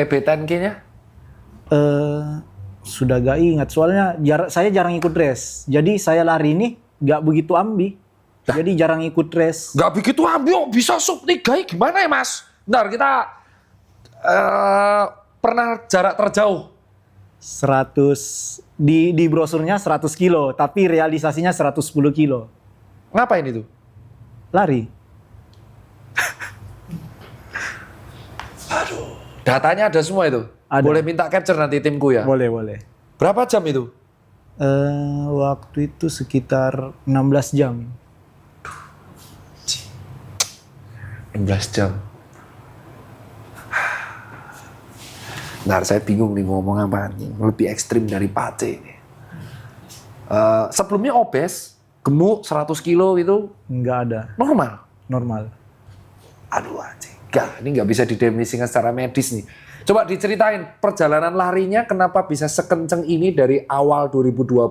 PB10K-nya? Sudah gak ingat, soalnya saya jarang ikut race. Jadi saya lari ini gak begitu ambi. Jadi jarang ikut race. Gak begitu ambil, bisa sub 3 gimana ya Mas? Bentar, kita pernah jarak terjauh? 100, di brosurnya 100 kilo, tapi realisasinya 110 kilo. Ngapain itu? Lari. Aduh. Datanya ada semua itu? Ada. Boleh minta capture nanti timku ya? Boleh, boleh. Berapa jam itu? Waktu itu sekitar 16 jam. 16 jam. Nah, saya bingung nih ngomong apa nih. Lebih ekstrim dari Pace ini. Sebelumnya obes, gemuk 100 kilo itu Nggak ada. normal. Normal. Aduh anjing. Ini nggak bisa didefinisikan secara medis nih. Coba diceritain perjalanan larinya kenapa bisa sekenceng ini dari awal 2020.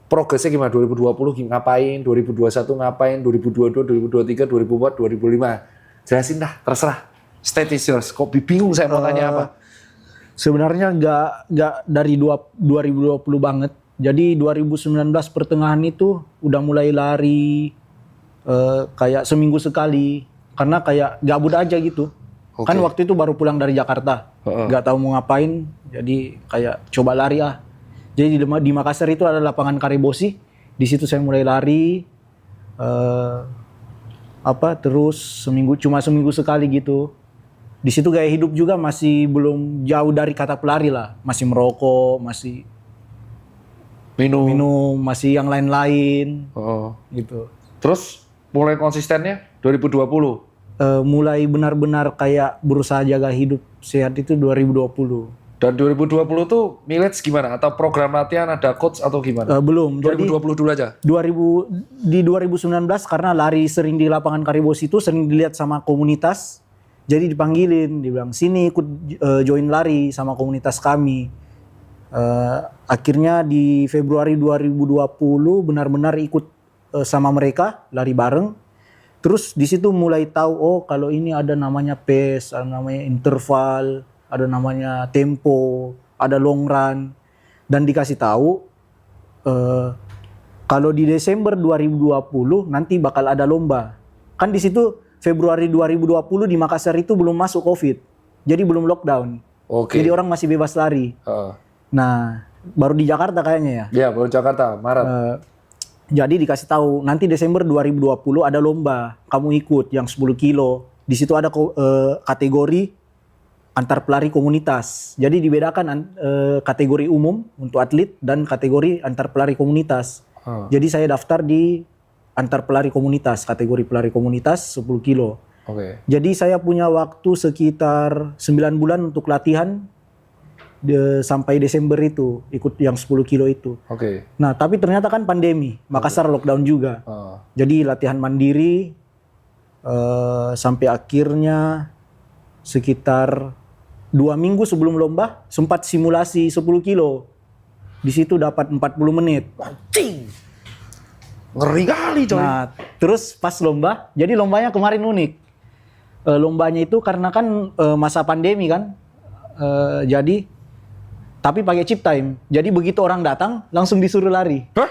Progresnya gimana? 2020 ngapain? 2021 ngapain? 2022, 2023, 2024, 2005. Jelasin dah, terserah. State is yours. Kok bingung saya mau tanya apa? Sebenarnya nggak dari 2020 banget. Jadi 2019 pertengahan itu udah mulai lari kayak seminggu sekali. Karena kayak gabut aja gitu. Oke. Kan waktu itu baru pulang dari Jakarta. Nggak tahu mau ngapain. Jadi kayak coba lari ah. Jadi di Makassar itu ada lapangan Karibosi. Di situ saya mulai lari. Terus cuma seminggu sekali gitu. Di situ gaya hidup juga masih belum jauh dari kata pelari lah. Masih merokok, masih minum, masih yang lain-lain gitu. Terus mulai konsistennya 2020. Mulai benar-benar kayak berusaha jaga hidup sehat itu 2020. Dan 2020 tuh millets gimana? Atau program latihan ada coach atau gimana? Belum. 2020 dulu aja. Di 2019 karena lari sering di lapangan Karibosi itu sering dilihat sama komunitas. Jadi dipanggilin, dibilang sini ikut join lari sama komunitas kami. Akhirnya di Februari 2020 benar-benar ikut sama mereka lari bareng. Terus di situ mulai tahu oh kalau ini ada namanya pace, ada namanya interval, ada namanya tempo, ada long run, dan dikasih tahu kalau di Desember 2020 nanti bakal ada lomba. Kan di situ Februari 2020 di Makassar itu belum masuk COVID, jadi belum lockdown. Oke. Jadi orang masih bebas lari. Nah, baru di Jakarta kayaknya ya. Ya, baru Jakarta, Maret. Jadi dikasih tahu nanti Desember 2020 ada lomba, kamu ikut yang 10 kilo. Di situ ada kategori antar pelari komunitas. Jadi dibedakan kategori umum untuk atlet dan kategori antar pelari komunitas. Jadi saya daftar di antar pelari komunitas, kategori pelari komunitas 10 kilo. Oke. Jadi saya punya waktu sekitar 9 bulan untuk latihan sampai Desember itu, ikut yang 10 kilo itu. Oke. Nah, tapi ternyata kan pandemi, Makassar lockdown juga. Jadi latihan mandiri sampai akhirnya sekitar 2 minggu sebelum lomba sempat simulasi 10 kilo. Di situ dapat 40 menit. Anjing. Ngeri kali coy. Nah, terus pas lomba, jadi lombanya kemarin unik. Lombanya itu karena kan masa pandemi kan. Jadi tapi pakai chip time. Jadi begitu orang datang langsung disuruh lari. Hah?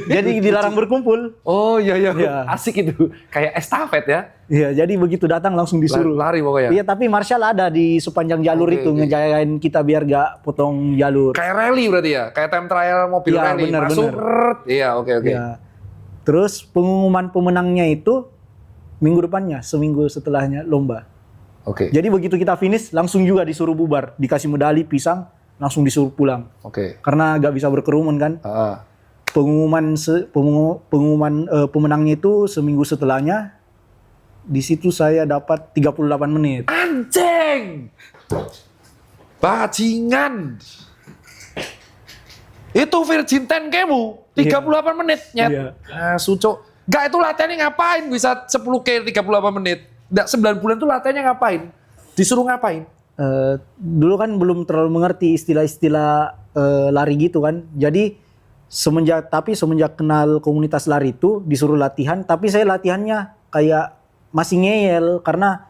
Jadi dilarang berkumpul. Oh iya. Iya. Asik itu. Kayak estafet ya. Iya, jadi begitu datang langsung disuruh. Lari pokoknya. Iya, tapi Marshall ada di sepanjang jalur itu ngejagain kita biar gak potong jalur. Kayak rally berarti ya? Kayak time trial mobil Iya, rally. benar, Masuk. benar. Iya, oke. Ya. Terus pengumuman pemenangnya itu minggu depannya, seminggu setelahnya lomba. Oke. Jadi begitu kita finish langsung juga disuruh bubar, dikasih medali, pisang, langsung disuruh pulang. Oke. Karena gak bisa berkerumun kan. Pengumuman pemenangnya itu seminggu setelahnya. Di situ saya dapat 38 menit. Anjing! Bajingan! Itu Virgin 10 kamu 38 menit nyet. Iya. Nah, suco. Gak itu latihannya ngapain bisa 10K 38 menit? Nggak 9 bulan tuh latihannya ngapain? Disuruh ngapain? Dulu kan belum terlalu mengerti istilah-istilah lari gitu kan. Jadi semenjak kenal komunitas lari itu disuruh latihan, tapi saya latihannya kayak masih ngeyel karena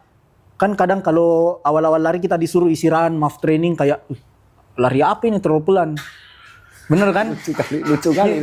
Kan kadang kalau awal-awal lari kita disuruh istirahat, maaf training kayak lari apa ini terlalu pelan. Bener kan? Lucu kali.